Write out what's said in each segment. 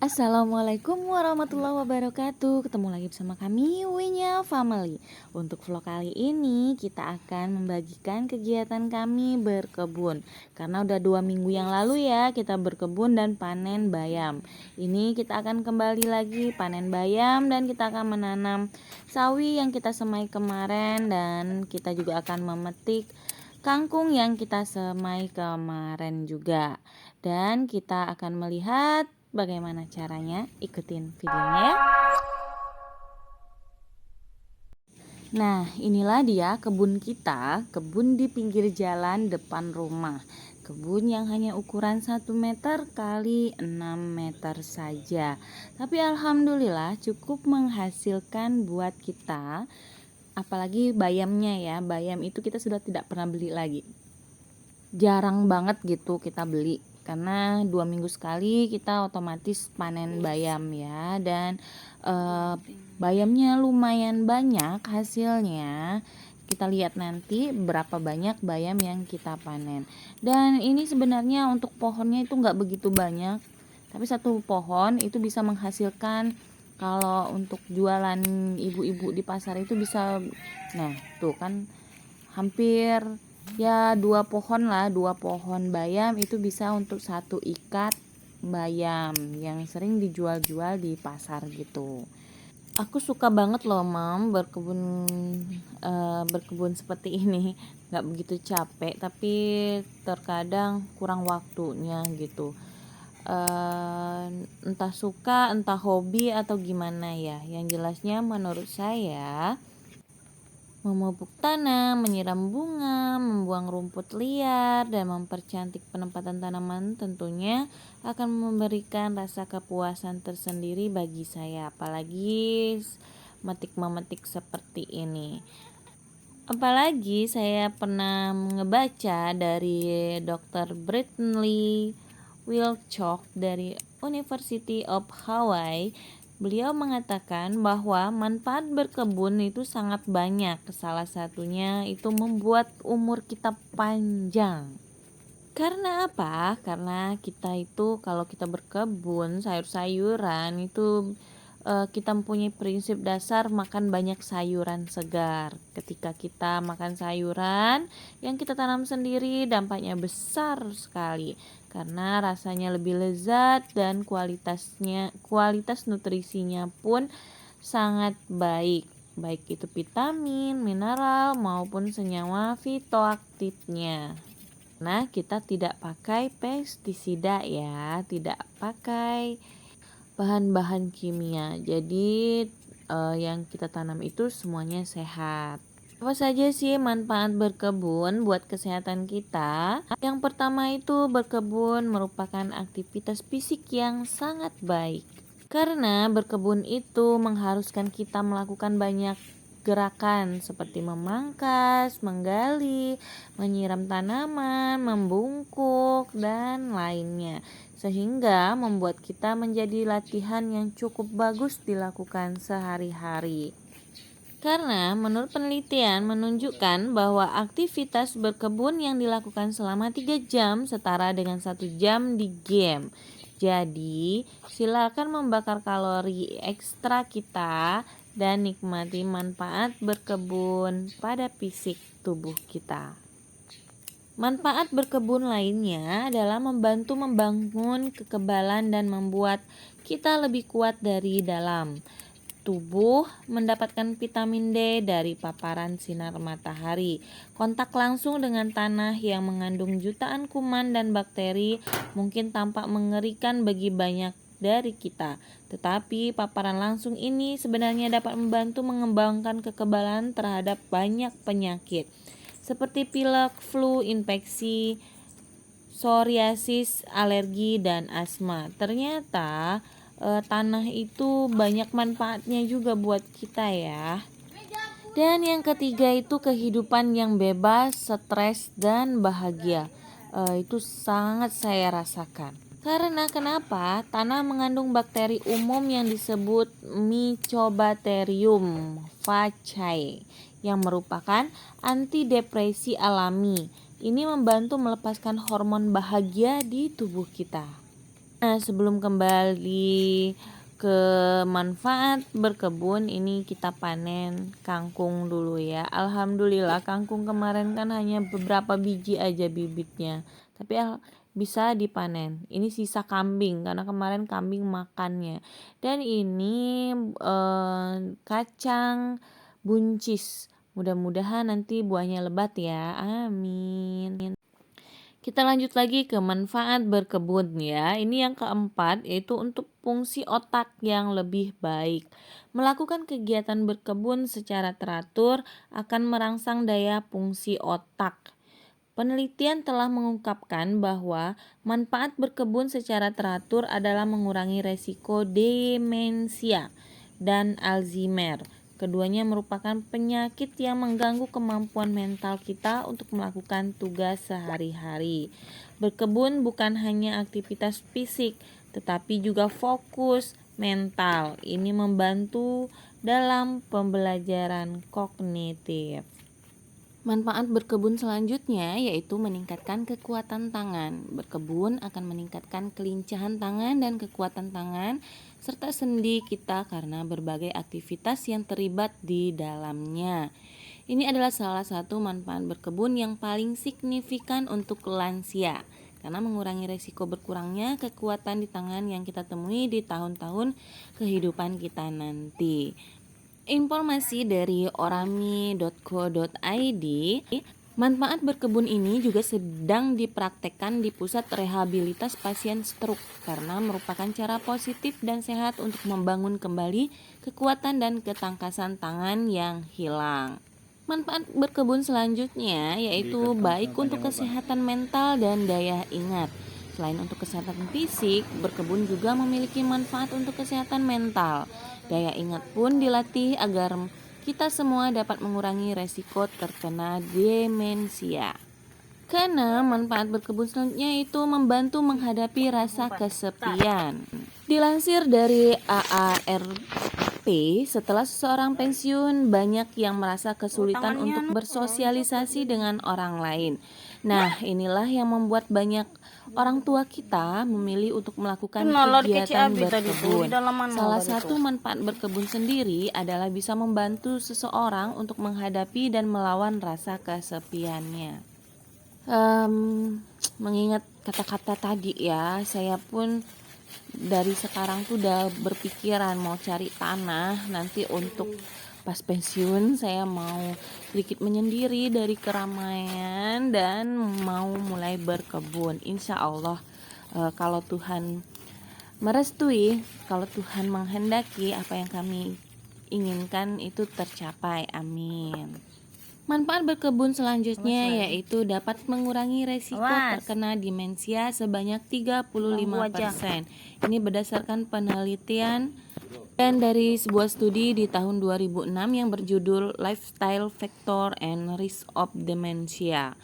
Assalamualaikum warahmatullahi wabarakatuh. Ketemu lagi bersama kami Winya Family. Untuk vlog kali ini kita akan membagikan kegiatan kami berkebun. Karena udah 2 minggu yang lalu ya kita berkebun dan panen bayam. Ini kita akan kembali lagi panen bayam dan kita akan menanam sawi yang kita semai kemarin. Dan kita juga akan memetik kangkung yang kita semai kemarin juga. Dan kita akan melihat bagaimana caranya, ikutin videonya ya. Nah, inilah dia kebun kita, kebun di pinggir jalan depan rumah. Kebun yang hanya ukuran 1 meter kali 6 meter saja. Tapi alhamdulillah cukup menghasilkan buat kita. Apalagi bayamnya ya, bayam itu kita sudah tidak pernah beli lagi. Jarang banget gitu kita beli karena 2 minggu sekali kita otomatis panen bayam ya. Dan bayamnya lumayan banyak hasilnya. Kita lihat nanti berapa banyak bayam yang kita panen. Dan ini sebenarnya untuk pohonnya itu nggak begitu banyak, tapi satu pohon itu bisa menghasilkan, kalau untuk jualan ibu-ibu di pasar itu bisa, nah tuh kan, hampir ya 2 pohon bayam itu bisa untuk 1 ikat bayam yang sering dijual-jual di pasar gitu. Aku suka banget loh mam berkebun seperti ini. Nggak begitu capek tapi terkadang kurang waktunya gitu. Entah suka entah hobi atau gimana ya, yang jelasnya menurut saya memupuk tanah, menyiram bunga, membuang rumput liar, dan mempercantik penempatan tanaman tentunya akan memberikan rasa kepuasan tersendiri bagi saya, apalagi memetik seperti ini. Apalagi saya pernah ngebaca dari Dr. Brittany Wilcock dari University of Hawaii. Beliau mengatakan bahwa manfaat berkebun itu sangat banyak. Salah satunya itu membuat umur kita panjang. Karena apa? Karena kita itu kalau kita berkebun sayur-sayuran itu kita mempunyai prinsip dasar makan banyak sayuran segar. Ketika kita makan sayuran yang kita tanam sendiri, dampaknya besar sekali karena rasanya lebih lezat dan kualitas nutrisinya pun sangat baik. Baik itu vitamin, mineral maupun senyawa fitoaktifnya. Nah, kita tidak pakai pestisida ya, tidak pakai bahan-bahan kimia. Jadi yang kita tanam itu semuanya sehat. Apa saja sih manfaat berkebun buat kesehatan kita? Yang pertama itu berkebun merupakan aktivitas fisik yang sangat baik. Karena berkebun itu mengharuskan kita melakukan banyak gerakan seperti memangkas, menggali, menyiram tanaman, membungkuk, dan lainnya. Sehingga membuat kita menjadi latihan yang cukup bagus dilakukan sehari-hari. Karena menurut penelitian menunjukkan bahwa aktivitas berkebun yang dilakukan selama 3 jam setara dengan 1 jam di game. Jadi silakan membakar kalori ekstra kita dan nikmati manfaat berkebun pada fisik tubuh kita. Manfaat berkebun lainnya adalah membantu membangun kekebalan dan membuat kita lebih kuat dari dalam. Tubuh mendapatkan vitamin D dari paparan sinar matahari. Kontak langsung dengan tanah yang mengandung jutaan kuman dan bakteri mungkin tampak mengerikan bagi banyak dari kita. Tetapi paparan langsung ini sebenarnya dapat membantu mengembangkan kekebalan terhadap banyak penyakit seperti pilek, flu, infeksi, psoriasis, alergi, dan asma. Ternyata tanah itu banyak manfaatnya juga buat kita ya. Dan yang ketiga itu kehidupan yang bebas, stres, dan bahagia. Itu sangat saya rasakan. Karena kenapa? Tanah mengandung bakteri umum yang disebut Mycobacterium vaccae yang merupakan antidepresi alami. Ini membantu melepaskan hormon bahagia di tubuh kita. Nah, sebelum kembali ke manfaat berkebun, ini kita panen kangkung dulu ya. Alhamdulillah kangkung kemarin kan hanya beberapa biji aja bibitnya, tapi bisa dipanen. Ini sisa kambing karena kemarin kambing makannya. Dan ini kacang buncis. Mudah-mudahan nanti buahnya lebat ya. Amin. Kita lanjut lagi ke manfaat berkebun ya. Ini yang keempat yaitu untuk fungsi otak yang lebih baik. Melakukan kegiatan berkebun secara teratur akan merangsang daya fungsi otak. Penelitian telah mengungkapkan bahwa manfaat berkebun secara teratur adalah mengurangi resiko demensia dan Alzheimer. Keduanya merupakan penyakit yang mengganggu kemampuan mental kita untuk melakukan tugas sehari-hari. Berkebun bukan hanya aktivitas fisik, tetapi juga fokus mental. Ini membantu dalam pembelajaran kognitif. Manfaat berkebun selanjutnya yaitu meningkatkan kekuatan tangan. Berkebun akan meningkatkan kelincahan tangan dan kekuatan tangan serta sendi kita karena berbagai aktivitas yang terlibat di dalamnya. Ini adalah salah satu manfaat berkebun yang paling signifikan untuk lansia karena mengurangi resiko berkurangnya kekuatan di tangan yang kita temui di tahun-tahun kehidupan kita nanti. Informasi dari orami.co.id, manfaat berkebun ini juga sedang dipraktekkan di pusat rehabilitas pasien stroke karena merupakan cara positif dan sehat untuk membangun kembali kekuatan dan ketangkasan tangan yang hilang. Manfaat berkebun selanjutnya yaitu baik untuk kesehatan mental dan daya ingat. Selain untuk kesehatan fisik, berkebun juga memiliki manfaat untuk kesehatan mental. Daya ingat pun dilatih agar kita semua dapat mengurangi resiko terkena demensia. Karena manfaat berkebun selanjutnya itu membantu menghadapi rasa kesepian. Dilansir dari AARP, setelah seseorang pensiun, banyak yang merasa kesulitan untuk bersosialisasi dengan orang lain. Nah, inilah yang membuat banyak orang tua kita memilih untuk melakukan kegiatan berkebun. Salah satu manfaat berkebun sendiri adalah bisa membantu seseorang untuk menghadapi dan melawan rasa kesepiannya. Mengingat kata-kata tadi ya, saya pun dari sekarang tuh udah berpikiran mau cari tanah nanti untuk pas pensiun. Saya mau sedikit menyendiri dari keramaian dan mau mulai berkebun. Insya Allah kalau Tuhan merestui, kalau Tuhan menghendaki, apa yang kami inginkan itu tercapai. Amin. Manfaat berkebun selanjutnya yaitu dapat mengurangi resiko terkena demensia sebanyak 35%. Ini berdasarkan penelitian dan dari sebuah studi di tahun 2006 yang berjudul Lifestyle Factor and Risk of Dementia.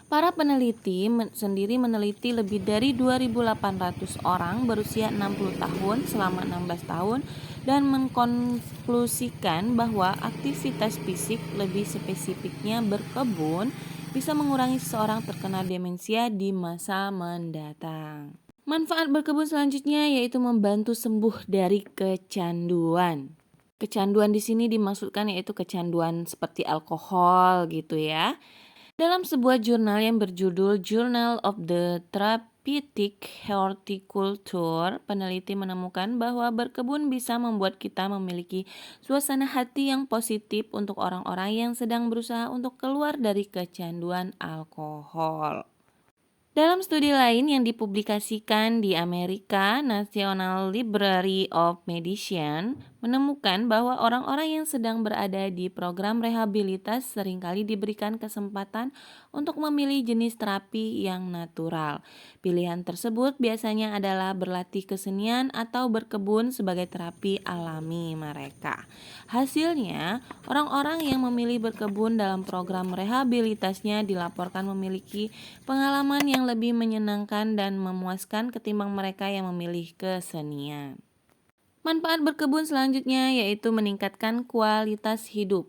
Para peneliti sendiri meneliti lebih dari 2.800 orang berusia 60 tahun selama 16 tahun dan mengkonklusikan bahwa aktivitas fisik, lebih spesifiknya berkebun, bisa mengurangi seseorang terkena demensia di masa mendatang. Manfaat berkebun selanjutnya yaitu membantu sembuh dari kecanduan. Kecanduan di sini dimaksudkan yaitu kecanduan seperti alkohol gitu ya. Dalam sebuah jurnal yang berjudul Journal of the Therapeutic Horticulture, peneliti menemukan bahwa berkebun bisa membuat kita memiliki suasana hati yang positif untuk orang-orang yang sedang berusaha untuk keluar dari kecanduan alkohol. Dalam studi lain yang dipublikasikan di Amerika, National Library of Medicine menemukan bahwa orang-orang yang sedang berada di program rehabilitas seringkali diberikan kesempatan untuk memilih jenis terapi yang natural. Pilihan tersebut biasanya adalah berlatih kesenian atau berkebun sebagai terapi alami mereka. Hasilnya, orang-orang yang memilih berkebun dalam program rehabilitasnya dilaporkan memiliki pengalaman yang lebih menyenangkan dan memuaskan ketimbang mereka yang memilih kesenian. Manfaat berkebun selanjutnya yaitu meningkatkan kualitas hidup.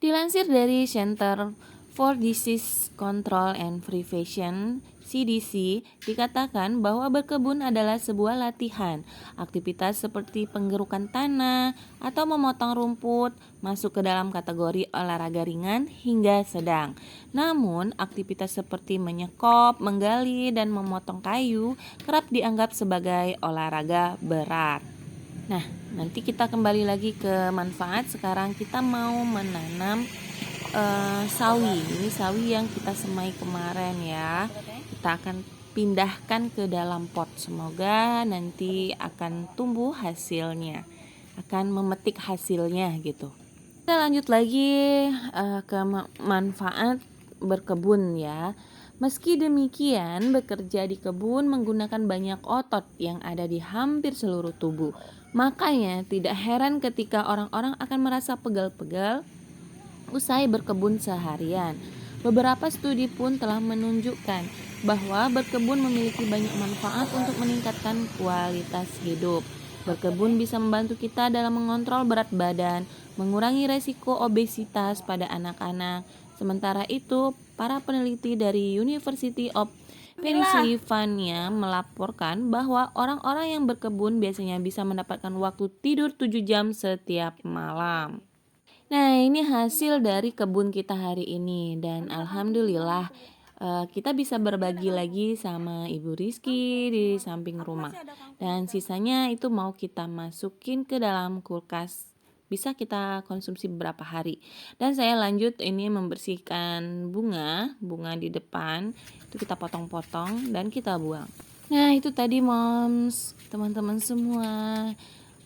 Dilansir dari Center for Disease Control and Prevention CDC dikatakan bahwa berkebun adalah sebuah latihan. Aktivitas seperti penggerukan tanah atau memotong rumput masuk ke dalam kategori olahraga ringan hingga sedang. Namun, aktivitas seperti menyekop, menggali, dan memotong kayu kerap dianggap sebagai olahraga berat. Nah, nanti kita kembali lagi ke manfaat. Sekarang kita mau menanam sawi. Ini sawi yang kita semai kemarin ya. Kita akan pindahkan ke dalam pot. Semoga nanti akan tumbuh hasilnya, akan memetik hasilnya gitu. Kita lanjut lagi ke manfaat berkebun ya. Meski demikian, bekerja di kebun menggunakan banyak otot yang ada di hampir seluruh tubuh. Makanya tidak heran ketika orang-orang akan merasa pegal-pegal usai berkebun seharian. Beberapa studi pun telah menunjukkan bahwa berkebun memiliki banyak manfaat untuk meningkatkan kualitas hidup. Berkebun bisa membantu kita dalam mengontrol berat badan, mengurangi resiko obesitas pada anak-anak. Sementara itu, para peneliti dari University of Pennsylvania melaporkan bahwa orang-orang yang berkebun biasanya bisa mendapatkan waktu tidur 7 jam setiap malam. Nah, ini hasil dari kebun kita hari ini dan alhamdulillah kita bisa berbagi lagi sama Ibu Rizky di samping rumah. Dan sisanya itu mau kita masukin ke dalam kulkas. Bisa kita konsumsi beberapa hari. Dan saya lanjut ini membersihkan bunga di depan. Itu kita potong-potong dan kita buang. Nah, itu tadi moms, teman-teman semua.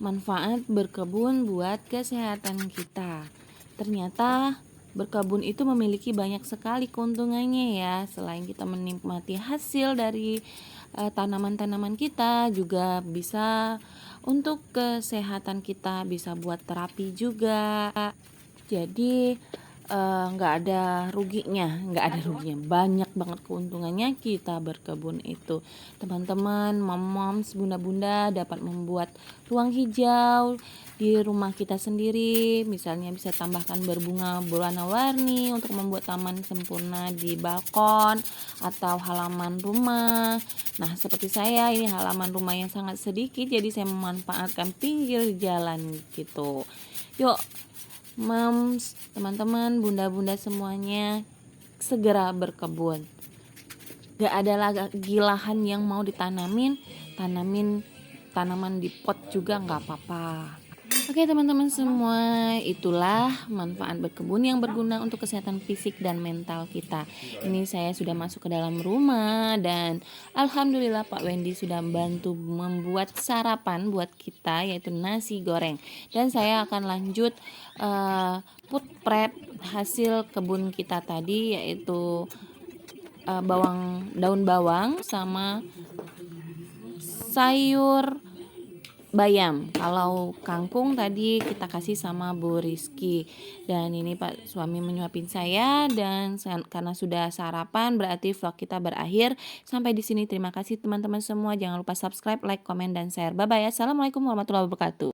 Manfaat berkebun buat kesehatan kita. Ternyata berkebun itu memiliki banyak sekali keuntungannya ya. Selain kita menikmati hasil dari tanaman-tanaman kita, juga bisa untuk kesehatan kita, bisa buat terapi juga. Jadi nggak ada ruginya, banyak banget keuntungannya kita berkebun itu. Teman-teman, moms, bunda-bunda dapat membuat ruang hijau di rumah kita sendiri. Misalnya bisa tambahkan berbunga berwarna-warni untuk membuat taman sempurna di balkon atau halaman rumah. Nah, seperti saya, ini halaman rumah yang sangat sedikit, jadi saya memanfaatkan pinggir jalan gitu. Yuk moms, teman-teman, bunda-bunda semuanya segera berkebun. Gak ada lagi lahan yang mau tanamin tanaman di pot juga gak apa-apa. Oke teman-teman semua, itulah manfaat berkebun yang berguna untuk kesehatan fisik dan mental kita. Ini saya sudah masuk ke dalam rumah dan alhamdulillah Pak Wendy sudah membantu membuat sarapan buat kita, yaitu nasi goreng. Dan saya akan lanjut food prep hasil kebun kita tadi, yaitu daun bawang sama sayur bayam. Kalau kangkung tadi kita kasih sama Bu Rizky. Dan ini Pak suami menyuapin saya, dan karena sudah sarapan berarti vlog kita berakhir. Sampai di sini, terima kasih teman-teman semua. Jangan lupa subscribe, like, komen, dan share. Bye bye. Assalamualaikum warahmatullahi wabarakatuh.